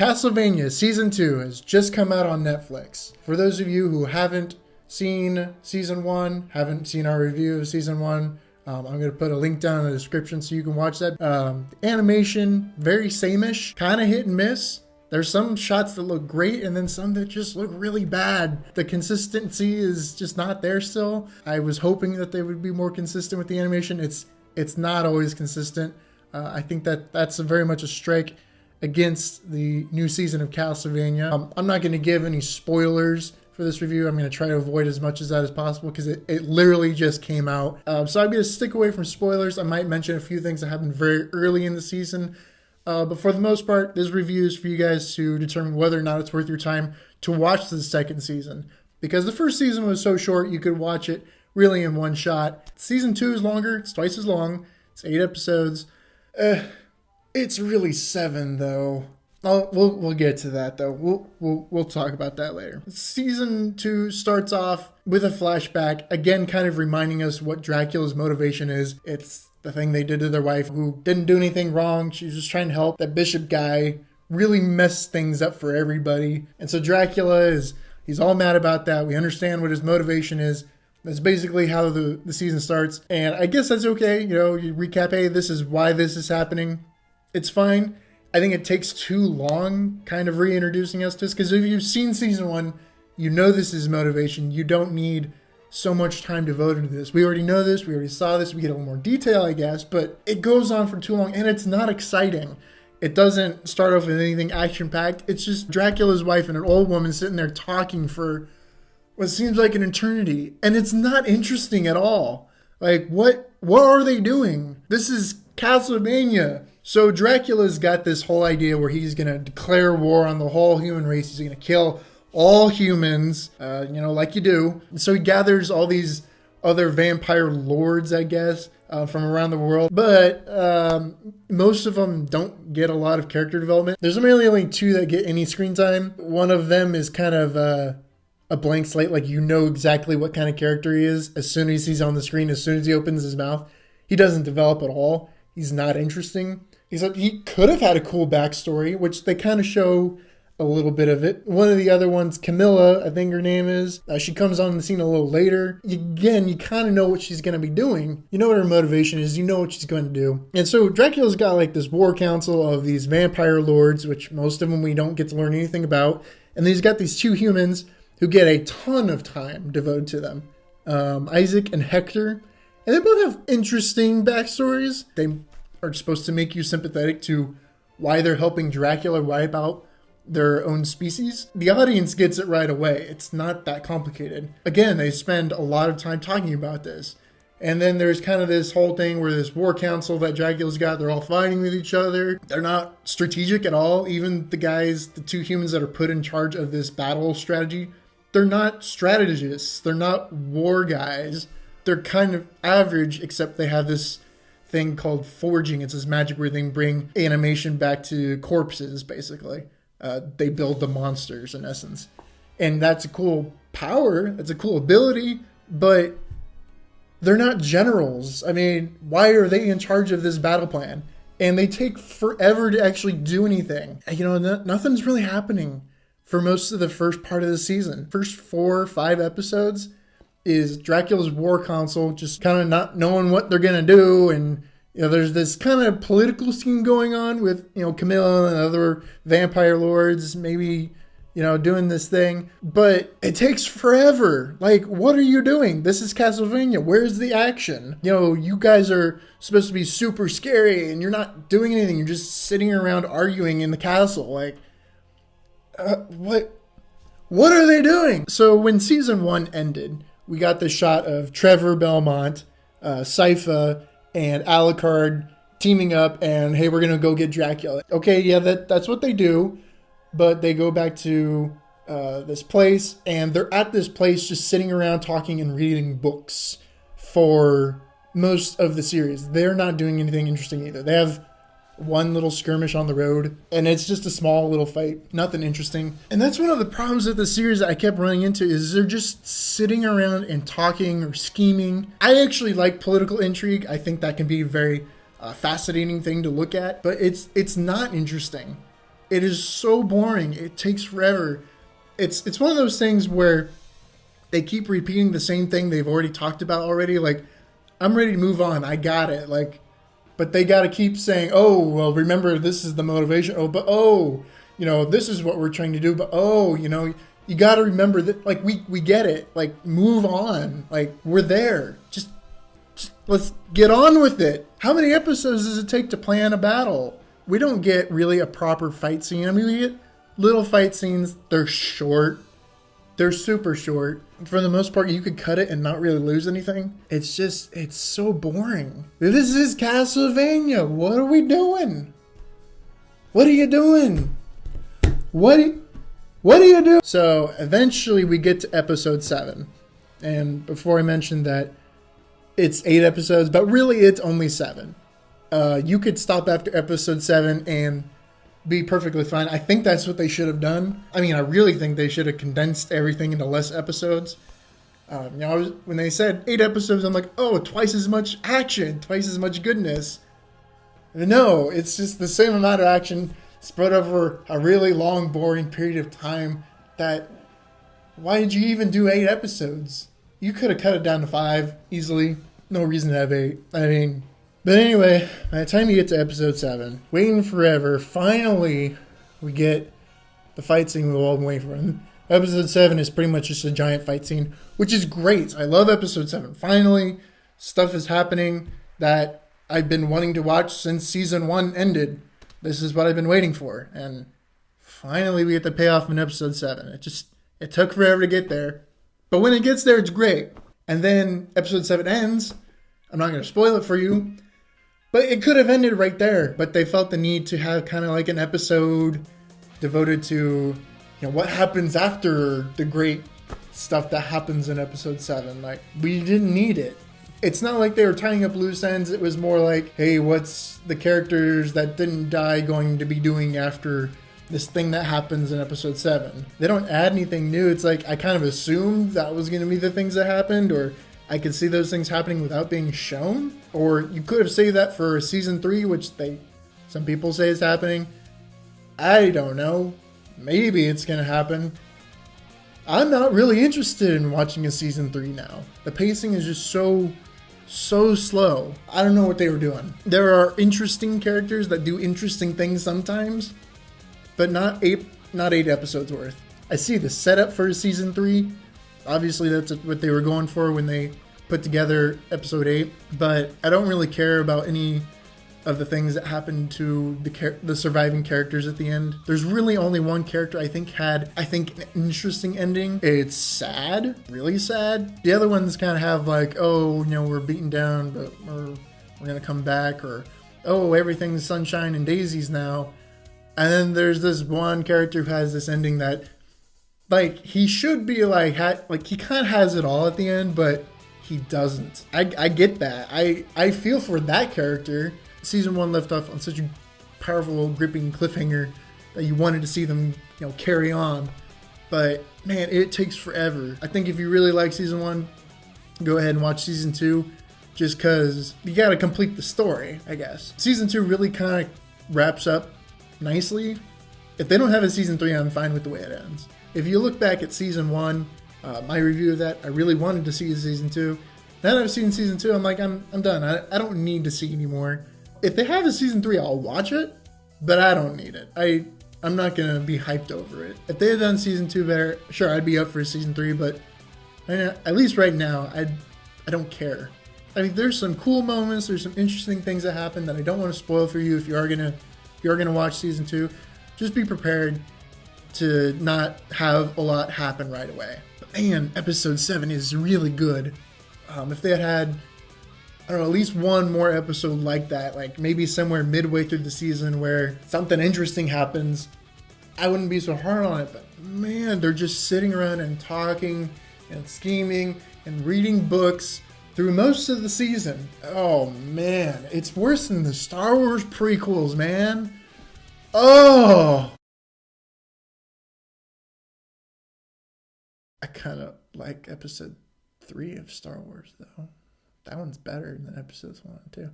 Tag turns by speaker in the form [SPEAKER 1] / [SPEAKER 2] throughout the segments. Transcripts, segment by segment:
[SPEAKER 1] Castlevania Season 2 has just come out on Netflix. For those of you who haven't seen Season 1, haven't seen our review of Season 1, I'm going to put a link down in the description so you can watch that. Animation, very same-ish, kind of hit and miss. There's some shots that look great and then some that just look really bad. The consistency is just not there still. I was hoping that they would be more consistent with the animation. It's not always consistent. I think that's very much a strike against the new season of Castlevania. I'm not going to give any spoilers for this review. I'm going to try to avoid as much of that as possible because it literally just came out. So I'm going to stick away from spoilers. I might mention a few things that happened very early in the season. But for the most part, this review is for you guys to determine whether or not it's worth your time to watch the second season. Because the first season was so short, you could watch it really in one shot. Season 2 is longer. It's twice as long. It's 8 episodes. It's really 7 though. We'll get to that though. We'll talk about that later. Season 2 starts off with a flashback, again kind of reminding us what Dracula's motivation is. It's the thing they did to their wife, who didn't do anything wrong. She was just trying to help. That bishop guy really messed things up for everybody. And so Dracula he's all mad about that. We understand what his motivation is. That's basically how the season starts. And I guess that's okay. You know, you recap, hey, this is why this is happening. It's fine. I think it takes too long kind of reintroducing us to this. Because if you've seen season 1, you know this is motivation. You don't need so much time devoted to this. We already know this. We already saw this. We get a little more detail, I guess. But it goes on for too long. And it's not exciting. It doesn't start off with anything action-packed. It's just Dracula's wife and an old woman sitting there talking for what seems like an eternity. And it's not interesting at all. Like, what are they doing? This is Castlevania. So Dracula's got this whole idea where he's going to declare war on the whole human race. He's going to kill all humans, like you do. So he gathers all these other vampire lords, I guess, from around the world. But most of them don't get a lot of character development. There's really only 2 that get any screen time. One of them is kind of a blank slate. Like, you know exactly what kind of character he is as soon as he's on the screen, as soon as he opens his mouth. He doesn't develop at all. He's not interesting. Except he could have had a cool backstory, which they kind of show a little bit of it. One of the other ones, Camilla, I think her name is, she comes on the scene a little later. Again, you kind of know what she's going to be doing. You know what her motivation is. You know what she's going to do. And so Dracula's got like this war council of these vampire lords, which most of them we don't get to learn anything about. And then he's got these 2 humans who get a ton of time devoted to them. Isaac and Hector. And they both have interesting backstories. They are supposed to make you sympathetic to why they're helping Dracula wipe out their own species. The audience gets it right away. It's not that complicated. Again, they spend a lot of time talking about this. And then there's kind of this whole thing where this war council that Dracula's got, they're all fighting with each other. They're not strategic at all. Even the 2 humans that are put in charge of this battle strategy, they're not strategists. They're not war guys. They're kind of average, except they have this thing called forging. It's this magic where they bring animation back to corpses, basically. They build the monsters, in essence. And that's a cool power. That's a cool ability. But they're not generals. I mean, why are they in charge of this battle plan? And they take forever to actually do anything. Nothing's really happening for most of the first part of the season. First 4 or 5 episodes is Dracula's war council just kind of not knowing what they're going to do. And, there's this kind of political scene going on with, Camilla and other vampire lords, maybe, doing this thing. But it takes forever. Like, what are you doing? This is Castlevania. Where's the action? You guys are supposed to be super scary and you're not doing anything. You're just sitting around arguing in the castle. Like, what are they doing? So when season 1 ended, we got the shot of Trevor Belmont, Sypha, and Alucard teaming up and, hey, we're going to go get Dracula. Okay, yeah, that's what they do. But they go back to this place, and they're at this place just sitting around talking and reading books for most of the series. They're not doing anything interesting either. They have one little skirmish on the road, and it's just a small little fight. Nothing interesting. And that's one of the problems with the series that I kept running into is they're just sitting around and talking or scheming. I actually like political intrigue. I think that can be a very fascinating thing to look at, but it's not interesting. It is so boring. It takes forever. It's one of those things where they keep repeating the same thing they've already talked about already. Like, I'm ready to move on. I got it. Like, but they got to keep saying, oh, well, remember, this is the motivation. Oh, but, oh, this is what we're trying to do. But, oh, you got to remember that, like, we get it. Like, move on. Like, we're there. Just let's get on with it. How many episodes does it take to plan a battle? We don't get really a proper fight scene. I mean, we get little fight scenes. They're short. They're super short. For the most part, you could cut it and not really lose anything. It's so boring. This is Castlevania. What are we doing? What are you doing? What do you do? So eventually we get to episode 7. And before I mentioned that it's 8 episodes, but really it's only 7. You could stop after episode 7 and be perfectly fine. I think that's what they should have done. I mean, I really think they should have condensed everything into less episodes. When they said 8 episodes, I'm like, oh, twice as much action, twice as much goodness. No, it's just the same amount of action spread over a really long, boring period of time. Why did you even do 8 episodes? You could have cut it down to 5 easily. No reason to have 8. I mean, but anyway, by the time you get to episode 7, waiting forever, finally we get the fight scene we've all been waiting for. And episode 7 is pretty much just a giant fight scene, which is great. I love episode 7. Finally, stuff is happening that I've been wanting to watch since season 1 ended. This is what I've been waiting for. And finally we get the payoff in episode 7. It took forever to get there. But when it gets there, it's great. And then episode 7 ends. I'm not going to spoil it for you. But it could have ended right there. But they felt the need to have kind of like an episode devoted to, what happens after the great stuff that happens in episode 7. Like, we didn't need it. It's not like they were tying up loose ends. It was more like, hey, what's the characters that didn't die going to be doing after this thing that happens in episode 7? They don't add anything new. It's like, I kind of assumed that was going to be the things that happened, or I could see those things happening without being shown. Or you could have saved that for season 3, which some people say is happening. I don't know. Maybe it's going to happen. I'm not really interested in watching a season 3 now. The pacing is just so slow. I don't know what they were doing. There are interesting characters that do interesting things sometimes, but not eight episodes worth. I see the setup for season 3. Obviously, that's what they were going for when they put together episode 8. But I don't really care about any of the things that happened to the surviving characters at the end. There's really only one character I think had an interesting ending. It's sad, really sad. The other ones kind of have like, oh, we're beaten down, but we're gonna come back, or oh, everything's sunshine and daisies now. And then there's this one character who has this ending that, like, he should be like he kind of has it all at the end, but he doesn't. I get that. I feel for that character. Season 1 left off on such a powerful, gripping cliffhanger that you wanted to see them, carry on. But man, it takes forever. I think if you really like season 1, go ahead and watch season 2, just because you got to complete the story, I guess. Season 2 really kind of wraps up nicely. If they don't have a season 3, I'm fine with the way it ends. If you look back at season 1, my review of that, I really wanted to see season 2. Now that I've seen season 2, I'm like, I'm done. I don't need to see anymore. If they have a season 3, I'll watch it, but I don't need it. I'm not going to be hyped over it. If they had done season 2 better, sure, I'd be up for season 3, but at least right now, I don't care. I mean, there's some cool moments, there's some interesting things that happen that I don't want to spoil for you if you are gonna watch season 2. Just be prepared to not have a lot happen right away. But man, episode 7 is really good. If they had I don't know, at least one more episode like that, like maybe somewhere midway through the season where something interesting happens, I wouldn't be so hard on it. But man, they're just sitting around and talking and scheming and reading books through most of the season. Oh man, it's worse than the Star Wars prequels, man. Oh! I kind of like episode 3 of Star Wars, though. That one's better than episodes 1 and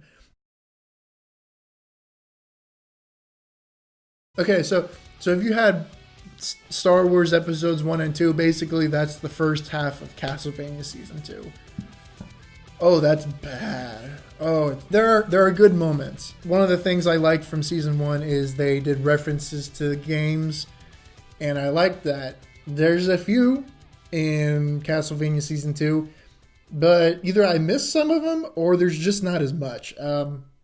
[SPEAKER 1] 2. Okay, so if you had Star Wars episodes 1 and 2, basically that's the first half of Castlevania season 2. Oh, that's bad. Oh, there are good moments. One of the things I liked from season 1 is they did references to the games, and I liked that. There's a few in Castlevania season 2, but either I missed some of them or there's just not as much.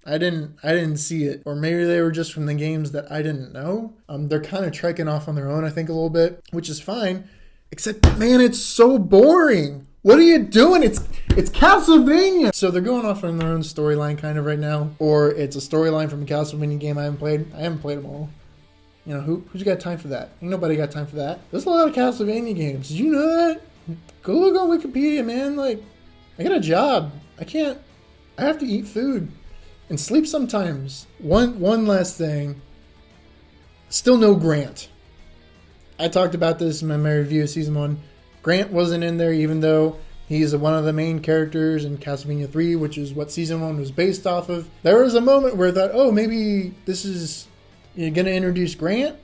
[SPEAKER 1] I didn't see it, or maybe they were just from the games that I didn't know. They're kind of trekking off on their own, I think, a little bit, which is fine. Except, man, it's so boring. What are you doing? It's Castlevania. So they're going off on their own storyline kind of right now, or it's a storyline from a Castlevania game I haven't played. I haven't played them all. You know, who's got time for that? Ain't nobody got time for that. There's a lot of Castlevania games. Did you know that? Go look on Wikipedia, man. Like, I got a job. I have to eat food and sleep sometimes. One last thing. Still no Grant. I talked about this in my review of season 1. Grant wasn't in there, even though he's one of the main characters in Castlevania 3, which is what season 1 was based off of. There was a moment where I thought, oh, maybe this is going to introduce Grant,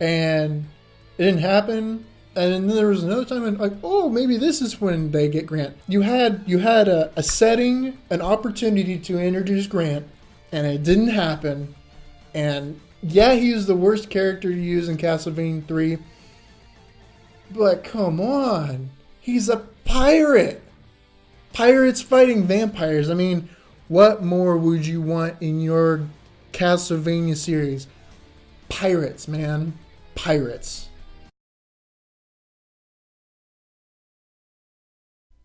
[SPEAKER 1] and it didn't happen. And then there was another time, and like, oh, maybe this is when they get Grant. You had a setting, an opportunity to introduce Grant, and it didn't happen. And yeah, he was the worst character to use in Castlevania 3. But come on, he's a pirate. Pirates fighting vampires. I mean, what more would you want in your Castlevania series? Pirates, man. Pirates.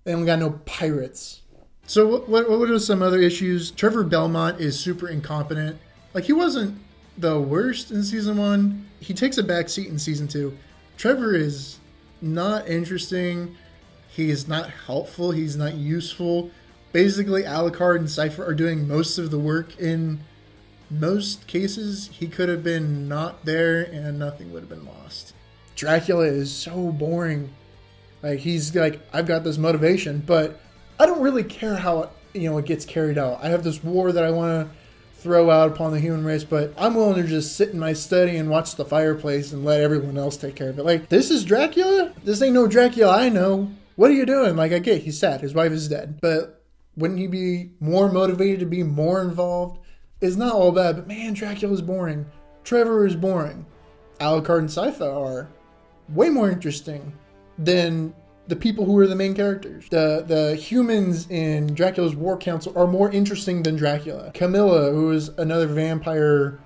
[SPEAKER 1] And we got no pirates. So what are some other issues? Trevor Belmont is super incompetent. Like, he wasn't the worst in season 1. He takes a back seat in season 2. Trevor is not interesting. He's not helpful. He's not useful. Basically, Alucard and Cypher are doing most of the work. In most cases, he could have been not there and nothing would have been lost. Dracula is so boring. Like, he's like, I've got this motivation, but I don't really care how it gets carried out. I have this war that I want to throw out upon the human race, but I'm willing to just sit in my study and watch the fireplace and let everyone else take care of it. Like, this is Dracula? This ain't no Dracula I know. What are you doing? Like, I get he's sad. His wife is dead. But wouldn't he be more motivated to be more involved? It's not all bad, but man, Dracula's boring. Trevor is boring. Alucard and Cypher are way more interesting than the people who are the main characters. The humans in Dracula's War Council are more interesting than Dracula. Camilla, who is another vampire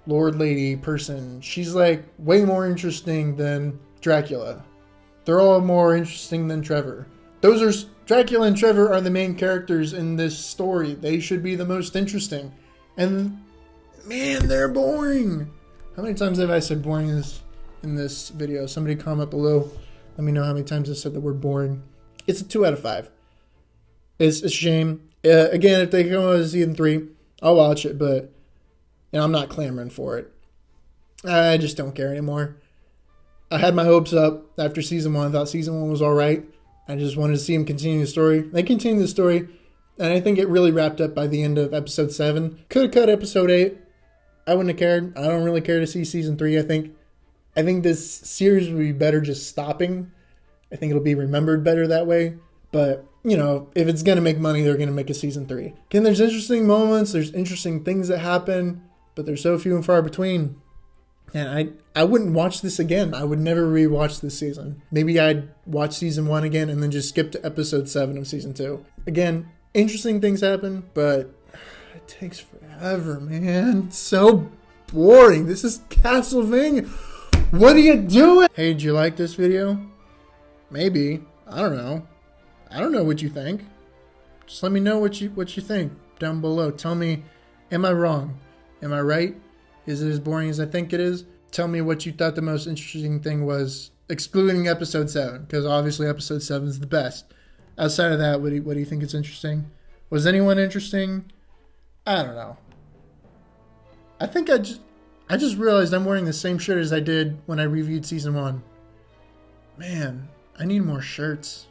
[SPEAKER 1] lord lady person, she's like way more interesting than Dracula. They're all more interesting than Trevor. Dracula and Trevor are the main characters in this story. They should be the most interesting. And man, they're boring. How many times have I said boring in this video? Somebody comment below. Let me know how many times I said the word boring. It's a 2 out of 5. It's a shame. Again, if they come out to season 3, I'll watch it, but I'm not clamoring for it. I just don't care anymore. I had my hopes up after season 1. I thought season 1 was all right. I just wanted to see them continue the story. They continued the story, and I think it really wrapped up by the end of episode 7. Could have cut episode 8. I wouldn't have cared. I don't really care to see season 3, I think. I think this series would be better just stopping. I think it'll be remembered better that way. But, if it's going to make money, they're going to make a season 3. Again, there's interesting moments. There's interesting things that happen. But they're so few and far between. And I wouldn't watch this again. I would never rewatch this season. Maybe I'd watch season 1 again and then just skip to episode 7 of season 2. Again, interesting things happen. But it takes forever, man. It's so boring. This is Castlevania. What are you doing? Hey, did you like this video? Maybe. I don't know. I don't know what you think. Just let me know what you think down below. Tell me, am I wrong? Am I right? Is it as boring as I think it is? Tell me what you thought the most interesting thing was, excluding episode 7, because obviously episode 7 is the best. Outside of that, what do you think is interesting? Was anyone interesting? I don't know. I think I just realized I'm wearing the same shirt as I did when I reviewed season 1. Man, I need more shirts.